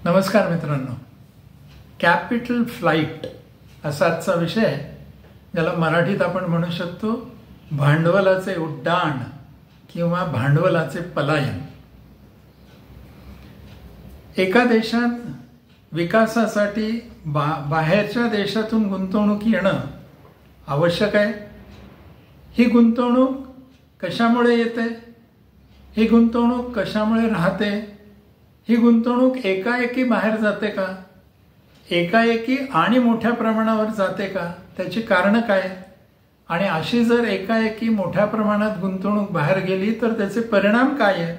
नमस्कार मित्रांनो, capital flight असा आजचा विषय, ज्याला मराठीत आपण म्हणू शकतो भांडवलाचे उड्डाण किंवा भांडवलाचे पलायन. एका देशात विकासासाठी बाहेरच्या देशातून गुंतवणूक येणं आवश्यक आहे. ही गुंतवणूक कशामुळे येते, ही गुंतवणूक कशामुळे राहते, ही गुंतवणूक एकाएकी बाहेर जाते का, एकाएकी आणि मोठ्या प्रमाणावर जाते का, त्याची कारणं काय, आणि अशी जर एकाएकी मोठ्या प्रमाणात गुंतवणूक बाहेर गेली तर त्याचे परिणाम काय आहे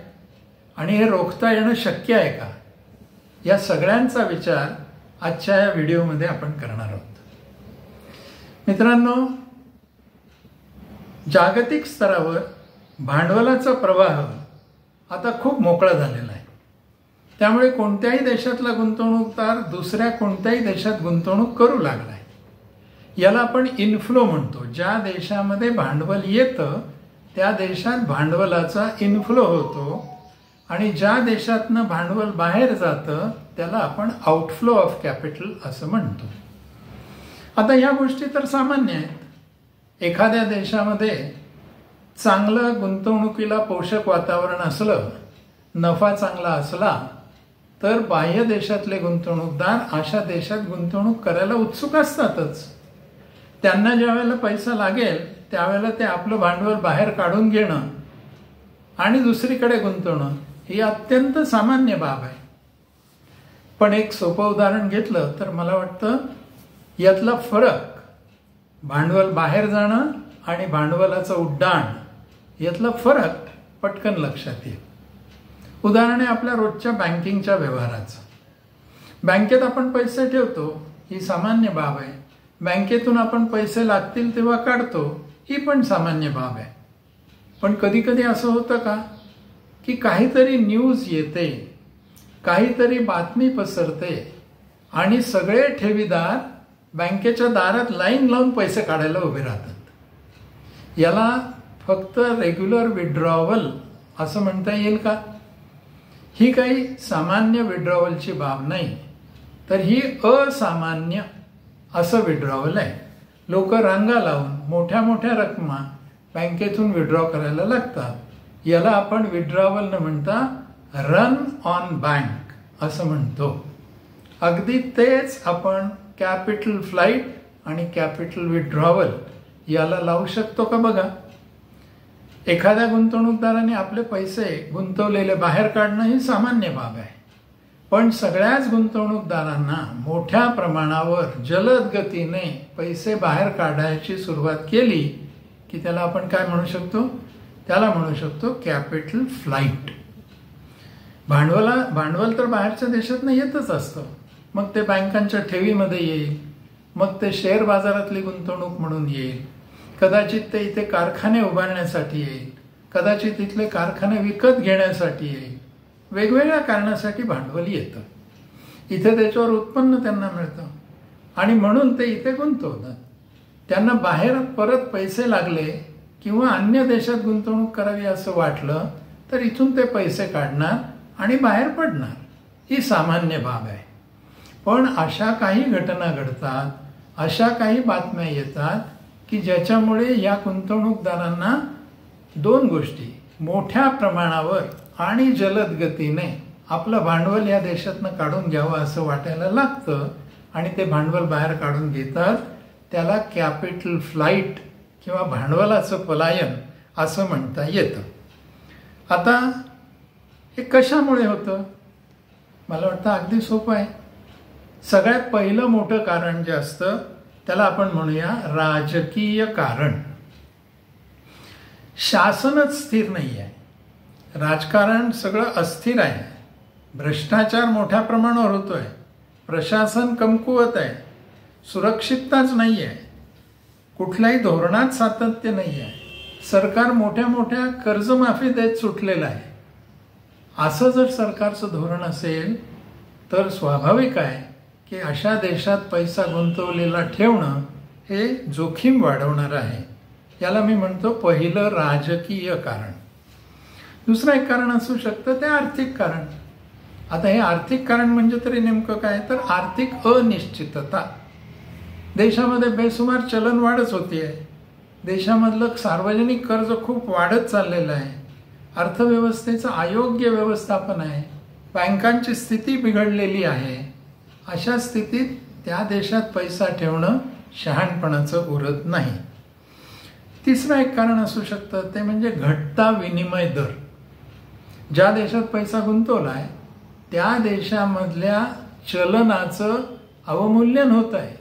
आणि हे रोखता येणं शक्य आहे का, या सगळ्यांचा विचार आजच्या या व्हिडिओमध्ये आपण करणार आहोत. मित्रांनो, जागतिक स्तरावर भांडवलाचा प्रवाह आता खूप मोकळा झालेला आहे. त्यामुळे कोणत्याही देशातला गुंतवणूकदार दुसऱ्या कोणत्याही देशात गुंतवणूक करू लागलाय. याला आपण इन्फ्लो म्हणतो. ज्या देशामध्ये भांडवल येतं त्या देशात भांडवलाचा इन्फ्लो होतो आणि ज्या देशातनं भांडवल बाहेर जातं त्याला आपण आउटफ्लो ऑफ कॅपिटल असं म्हणतो. आता ह्या गोष्टी तर सामान्य आहेत. एखाद्या देशामध्ये चांगलं गुंतवणुकीला पोषक वातावरण असलं, नफा चांगला असला तर बाह्य देशातले गुंतवणूकदार अशा देशात गुंतवणूक करायला उत्सुक असतातच. त्यांना ज्या वेळेला पैसा लागेल त्यावेळेला ते आपलं भांडवल बाहेर काढून घेणं आणि दुसरीकडे गुंतवणं ही अत्यंत सामान्य बाब आहे. पण एक सोपं उदाहरण घेतलं तर मला वाटतं यातला फरक, भांडवल बाहेर जाणं आणि भांडवलाचं उड्डाण, यातला फरक पटकन लक्षात येईल. उदाहरण आहे आपल्या रोजच्या बँकिंगच्या व्यवहाराचं. बँकेत आपण पैसे ठेवतो, ही सामान्य बाब आहे. बँकेतून आपण पैसे लागतील तेव्हा काढतो, ही पण सामान्य बाब आहे. पण कधी कधी असं होतं का की काहीतरी न्यूज येते, काहीतरी बातमी पसरते आणि सगळे ठेवीदार बँकेच्या दारात लाईन लावून पैसे काढायला उभे राहतात. याला फक्त रेग्युलर विड्रॉवल असं म्हणता येईल का? ही काही सामान्य विड्रॉवलची बाब नाही, तर ही असामान्य असं विड्रॉवल आहे. लोक रांगा लावून मोठ्या मोठ्या रकमा बँकेतून विड्रॉ करायला लागतात. याला आपण विड्रॉवल न म्हणता रन ऑन बँक असं म्हणतो. अगदी तेच आपण कॅपिटल फ्लाइट आणि कॅपिटल विड्रॉवल याला लावू शकतो का बघा. एखाद्या गुंतवणूकदाराने आपले पैसे गुंतवलेले बाहेर काढणं ही सामान्य बाब आहे. पण सगळ्याच गुंतवणूकदारांना मोठ्या प्रमाणावर जलद गतीने पैसे बाहेर काढायची सुरुवात केली की त्याला आपण काय म्हणू शकतो, त्याला म्हणू शकतो कॅपिटल फ्लाइट. भांडवल तर बाहेरच्या देशातनं येतच असतं. मग ते बँकांच्या ठेवीमध्ये येईल, मग ते शेअर बाजारातली गुंतवणूक म्हणून येईल, कदाचित ते इथे कारखाने उभारण्यासाठी येईल, कदाचित इथले कारखाने विकत घेण्यासाठी येईल. वेगवेगळ्या कारणासाठी भांडवल येतं. इथे त्याच्यावर उत्पन्न त्यांना मिळतं आणि म्हणून ते इथे गुंतवतात. त्यांना बाहेर परत पैसे लागले किंवा अन्य देशात गुंतवणूक करावी असं वाटलं तर इथून ते पैसे काढणार आणि बाहेर पडणार. ही सामान्य बाब आहे. पण अशा काही घटना घडतात, अशा काही बातम्या येतात की ज्याच्यामुळे या गुंतवणूकदारांना दोन गोष्टी, मोठ्या प्रमाणावर आणि जलद गतीने आपलं भांडवल या देशातनं काढून घ्यावं असं वाटायला लागतं आणि ते भांडवल बाहेर काढून घेतात. त्याला कॅपिटल फ्लाइट किंवा भांडवलाचं पलायन असं म्हणता येतं. आता हे कशामुळे होतं? मला वाटतं अगदी सोपं आहे. सगळ्यात पहिलं मोठं कारण जे असतं त्याला आपण म्हणूया राजकीय कारण. शासनच स्थिर नाही आहे, राजकारण सगळं अस्थिर आहे, भ्रष्टाचार मोठ्या प्रमाणावर होतोय, प्रशासन कमकुवत आहे, सुरक्षितताच नाही आहे, कुठल्याही धोरणात सातत्य नाही आहे, सरकार मोठ्या मोठ्या कर्जमाफी देत सुटलेलं आहे. असं जर सरकारचं धोरण असेल तर स्वाभाविक आहे की अशा देशात पैसा गुंतवलेला ठेवणं हे जोखीम वाढवणार आहे. याला मी म्हणतो पहिलं राजकीय कारण. दुसरं एक कारण असू शकतं ते आर्थिक कारण. आता हे आर्थिक कारण म्हणजे तरी नेमकं काय, तर आर्थिक अनिश्चितता. देशामध्ये बेसुमार चलनवाढच होतीये. देशामधलं सार्वजनिक कर्ज खूप वाढत चाललेलं आहे. अर्थव्यवस्थेचं अयोग्य व्यवस्थापन आहे. बँकांची स्थिती बिघडलेली आहे. अशा स्थितीत त्या देशात पैसा ठेवणं शहाणपणाचं उरत नाही. तिसरं एक कारण असू शकतं ते म्हणजे घटता विनिमय दर. ज्या देशात पैसा गुंतवलाय त्या देशामधल्या चलनाचं अवमूल्यन होत आहे.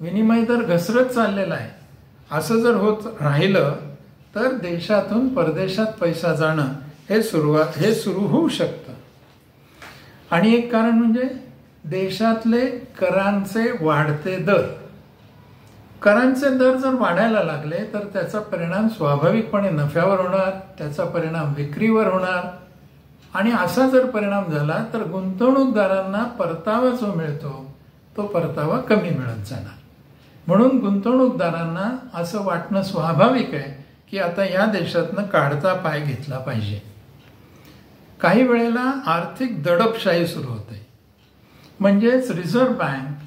विनिमय दर घसरत चाललेला आहे. असं जर होत राहिलं तर देशातून परदेशात पैसा जाणं हे सुरू होऊ शकतं. आणि एक कारण म्हणजे देशातले करांचे वाढते दर. करांचे दर जर वाढायला लागले तर त्याचा परिणाम स्वाभाविकपणे नफ्यावर होणार, त्याचा परिणाम विक्रीवर होणार. आणि असा जर परिणाम झाला तर गुंतवणूकदारांना परतावा जो मिळतो तो परतावा कमी मिळत जाणार. म्हणून गुंतवणूकदारांना असं वाटणं स्वाभाविक आहे की आता या देशातनं काढता पाय घेतला पाहिजे. काही वेळेला आर्थिक दडपशाही सुरू होते. म्हणजेच रिझर्व्ह बँक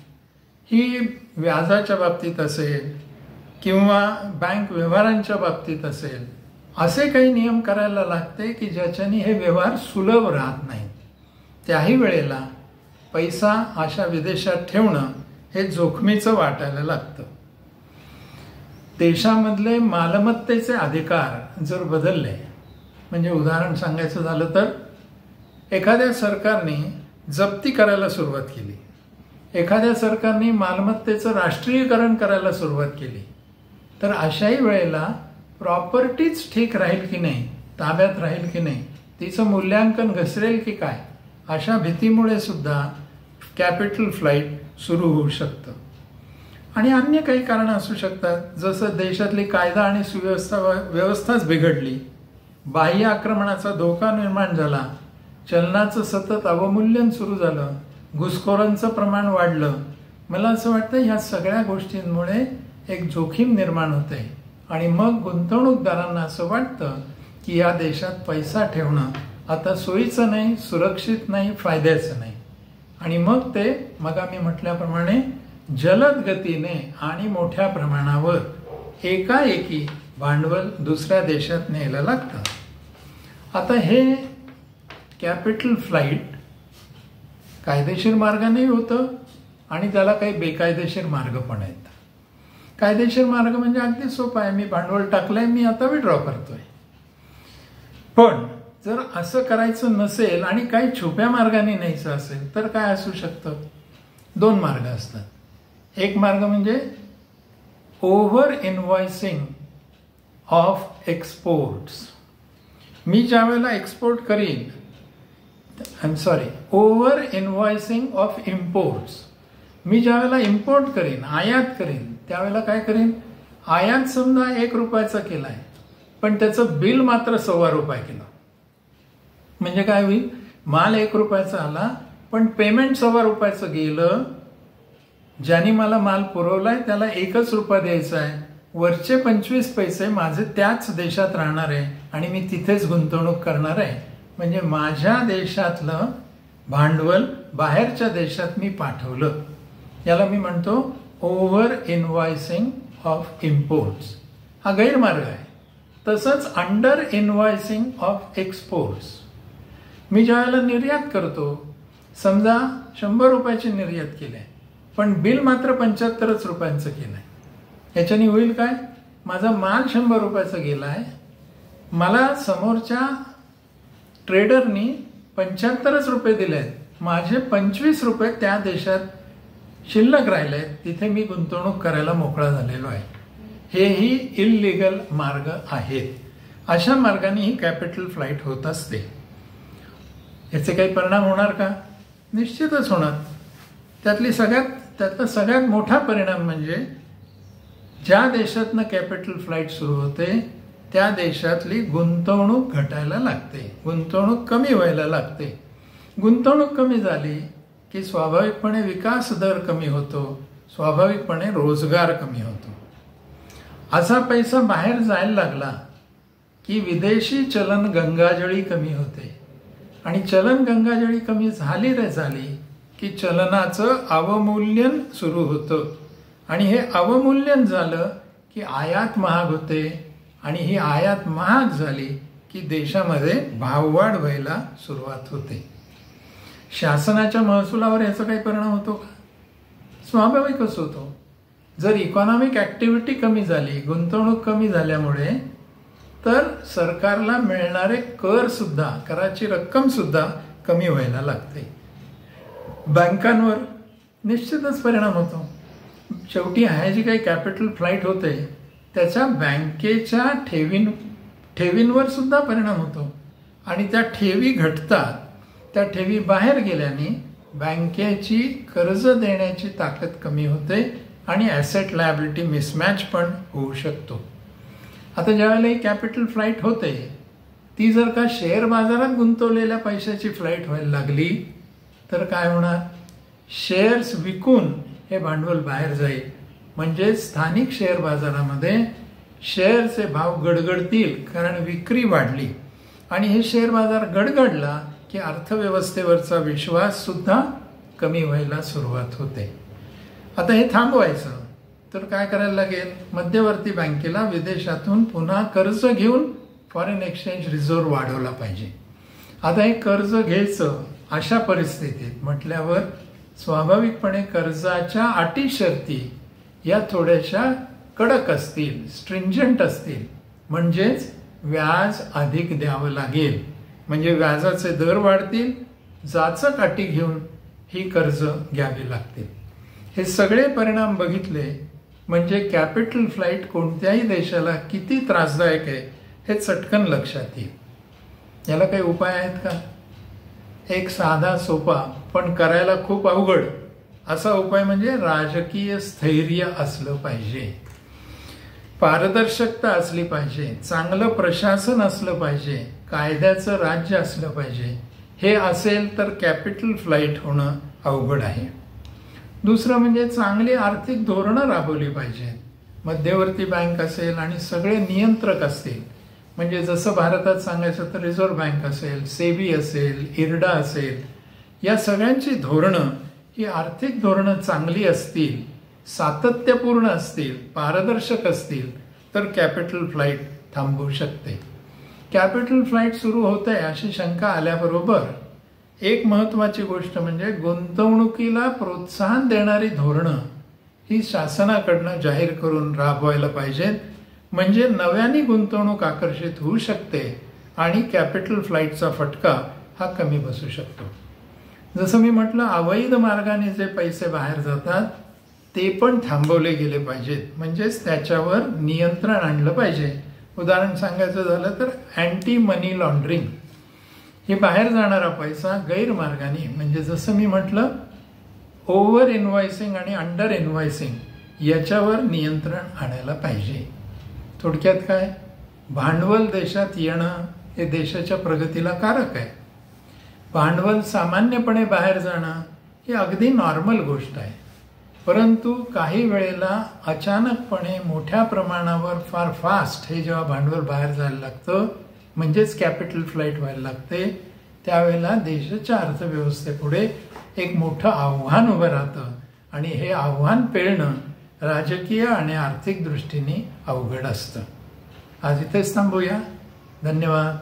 ही व्याजाच्या बाबतीत असेल किंवा बँक व्यवहारांच्या बाबतीत असेल असे काही नियम करायला लागते की ज्याच्याने हे व्यवहार सुलभ राहत नाही. त्याही वेळेला पैसा अशा विदेशात ठेवणं हे जोखमीचं वाटायला लागतं. देशामधले मालमत्तेचे अधिकार जर बदलले, म्हणजे उदाहरण सांगायचं झालं तर एखाद्या सरकारने जप्ती करायला सुरुवात केली, एखाद्या सरकारने मालमत्तेचं राष्ट्रीयकरण करायला सुरुवात केली, तर अशाही वेळेला प्रॉपर्टीज ठीक राहील की नाही, ताब्यात राहील की नाही, तिचं मूल्यांकन घसरेल की काय, अशा भीतीमुळे सुद्धा कॅपिटल फ्लाईट सुरू होऊ शकतं. आणि अन्य काही कारणं असू शकतात. जसं देशातली कायदा आणि व्यवस्थाच बिघडली, बाह्य आक्रमणाचा धोका निर्माण झाला, चलनाचं सतत अवमूल्यन सुरू झालं, घुसखोरांचं प्रमाण वाढलं. मला असं वाटतं ह्या सगळ्या गोष्टींमुळे एक जोखीम निर्माण होते आणि मग गुंतवणूकदारांना असं वाटतं की या देशात पैसा ठेवणं आता सोयीचं नाही, सुरक्षित नाही, फायद्याचं नाही. आणि मग ते मग आम्ही म्हटल्याप्रमाणे जलद गतीने आणि मोठ्या प्रमाणावर एकाएकी भांडवल दुसऱ्या देशात न्यायला लागतं. आता हे कॅपिटल फ्लाईट कायदेशीर मार्गानेही होतं आणि त्याला काही बेकायदेशीर मार्ग पण आहेत. कायदेशीर मार्ग म्हणजे अगदी सोपा आहे, मी भांडवल टाकलंय, मी आता विड्रॉ करतोय. पण जर असं करायचं नसेल आणि काही छुप्या मार्गाने न्यायचं असेल तर काय असू शकतं? दोन मार्ग असतात. एक मार्ग म्हणजे ओव्हर इनव्हॉइसिंग ऑफ एक्सपोर्ट्स. मी ज्या वेळेला एक्सपोर्ट करीन, ओव्हर इनव्हॉइसिंग ऑफ इम्पोर्ट्स. मी ज्या वेळेला इम्पोर्ट करीन, आयात करीन, त्यावेळेला काय करीन, आयात समजा 1 रुपयाचा केलाय पण त्याचं बिल मात्र ₹1.25 केलं. म्हणजे काय होईल, माल 1 रुपयाचा आला पण पेमेंट ₹1.25 गेलं. ज्यांनी मला माल पुरवलाय त्याला 1 रुपया द्यायचा आहे, वरचे 25 पैसे माझे त्याच देशात राहणार आहे आणि मी तिथेच गुंतवणूक करणार आहे. म्हणजे माझ्या देशातलं भांडवल बाहेरच्या देशात मी पाठवलं. याला मी म्हणतो ओव्हर इनव्हॉइसिंग ऑफ इम्पोर्ट्स. हा गैरमार्ग आहे. तसंच अंडर इनव्हॉइसिंग ऑफ एक्सपोर्ट्स. मी ज्या वेळेला निर्यात करतो, समजा 100 रुपयाची निर्यात केली आहे पण बिल मात्र 75 रुपयांचं केलंय. याच्याने होईल काय, माझा माल 100 रुपयाचा गेलाय, मला समोरच्या ट्रेडरनी 75 रुपये दिलेत, माझे 25 रुपये त्या देशात शिल्लक राहिले, तिथे मी गुंतवणूक करायला मोकळा झालेलो आहे. हेही इल्लीगल मार्ग आहेत. अशा मार्गाने ही कॅपिटल फ्लाईट होत असते. याचे काही परिणाम होणार का? निश्चितच होणार. त्यातला सगळ्यात मोठा परिणाम म्हणजे ज्या देशातनं कॅपिटल फ्लाईट सुरू होते त्या देशातली गुंतवणूक घटायला लागते, गुंतवणूक कमी व्हायला लागते. गुंतवणूक कमी झाली की स्वाभाविकपणे विकास दर कमी होतो, स्वाभाविकपणे रोजगार कमी होतो. असा पैसा बाहेर जायला लागला की विदेशी चलन गंगाजळी कमी होते. आणि चलन गंगाजळी कमी झाली रे झाली की चलनाचं अवमूल्यन सुरू होतं आणि हे अवमूल्यन झालं की आयात महाग होते आणि ही आयात महाग झाली की देशामध्ये भाववाढ व्हायला सुरुवात होते. शासनाच्या महसुलावर याचा काही परिणाम होतो का? स्वाभाविकच होतो. जर इकॉनॉमिक ऍक्टिव्हिटी कमी झाली, गुंतवणूक कमी झाल्यामुळे, तर सरकारला मिळणारे कर सुद्धा, कराची रक्कम सुद्धा कमी व्हायला लागते. बँकांवर निश्चितच परिणाम होतो. शेवटी ह्या जी काही कॅपिटल फ्लाईट होते त्याचा बँकेच्या ठेवींवर सुद्धा परिणाम होतो आणि त्या ठेवी घटतात. त्या ठेवी बाहेर गेल्याने बँकेची कर्ज देण्याची ताकद कमी होते आणि ॲसेट लायबिलिटी मिसमॅच पण होऊ शकतो. आता ज्यावेळेला ही कॅपिटल फ्लाईट होते ती जर का शेअर बाजारात गुंतवलेल्या पैशाची फ्लाईट व्हायला लागली तर काय होणार? शेअर्स विकून हे भांडवल बाहेर जाईल. म्हणजे स्थानिक शेअर बाजारामध्ये शेअरचे भाव गडगडतील कारण विक्री वाढली आणि हे शेअर बाजार गडगडला की अर्थव्यवस्थेवरचा विश्वास सुद्धा कमी व्हायला सुरुवात होते. आता हे थांबवायचं तर काय करायला लागेल? मध्यवर्ती बँकेला विदेशातून पुन्हा कर्ज घेऊन फॉरेन एक्सचेंज रिझर्व्ह वाढवला पाहिजे. आता हे कर्ज घ्यायचं अशा परिस्थितीत म्हटल्यावर स्वाभाविकपणे कर्जाच्या अटी शर्ती या थोड्याशा कडक असतील, स्ट्रिंजंट असतील. म्हणजेच व्याज अधिक द्यावं लागेल. म्हणजे व्याजाचे दर वाढतील, जाचक अटी घेऊन ही कर्ज घ्यावी लागतील. हे सगळे परिणाम बघितले म्हणजे कॅपिटल फ्लाईट कोणत्याही देशाला किती त्रासदायक आहे हे चटकन लक्षात येईल. याला काही उपाय आहेत का? एक साधा सोपा पण करायला खूप अवघड असा उपाय म्हणजे राजकीय स्थैर्य असलं पाहिजे, पारदर्शकता असली पाहिजे, चांगलं प्रशासन असलं पाहिजे, कायद्याचं राज्य असलं पाहिजे. हे असेल तर कॅपिटल फ्लाईट होणं अवघड आहे. दुसरं म्हणजे चांगली आर्थिक धोरणं राबवली पाहिजेत. मध्यवर्ती बँक असेल आणि सगळे नियंत्रक असतील. म्हणजे जसं भारतात सांगायचं तर रिझर्व्ह बँक असेल, सेबी असेल, इरडा असेल, या सगळ्यांची धोरणं ही आर्थिक धोरणं चांगली असतील, सातत्यपूर्ण असतील, पारदर्शक असतील तर कॅपिटल फ्लाईट थांबवू शकते. कॅपिटल फ्लाईट सुरू होते अशी शंका आल्याबरोबर एक महत्वाची गोष्ट म्हणजे गुंतवणुकीला प्रोत्साहन देणारी धोरणं ही शासनाकडनं जाहीर करून राबवायला पाहिजेत. म्हणजे नव्याने गुंतवणूक आकर्षित होऊ शकते आणि कॅपिटल फ्लाईटचा फटका हा कमी बसू शकतो. जसं मी म्हटलं, अवैध मार्गाने जे पैसे बाहेर जातात ते पण थांबवले गेले पाहिजेत. म्हणजेच त्याच्यावर नियंत्रण आणलं पाहिजे. उदाहरण सांगायचं झालं तर अँटी मनी लॉन्ड्रिंग. हे बाहेर जाणारा पैसा गैरमार्गाने, म्हणजे जसं मी म्हटलं ओव्हर इनव्हॉइसिंग आणि अंडर इनव्हॉइसिंग याच्यावर नियंत्रण आणायला पाहिजे. थोडक्यात काय, भांडवल देशात येणं हे देशाच्या प्रगतीला कारक आहे. भांडवल सामान्यपणे बाहेर जाणं ही अगदी नॉर्मल गोष्ट आहे. परंतु काही वेळेला अचानकपणे मोठ्या प्रमाणावर फार फास्ट हे जेव्हा भांडवल बाहेर जायला लागतं म्हणजेच कॅपिटल फ्लाईट व्हायला लागते, त्यावेळेला देशाच्या अर्थव्यवस्थेपुढे एक मोठं आव्हान उभं राहतं आणि हे आव्हान पेलणं राजकीय आणि आर्थिक दृष्टीने अवघड असतं. आज इथेच थांबूया. धन्यवाद.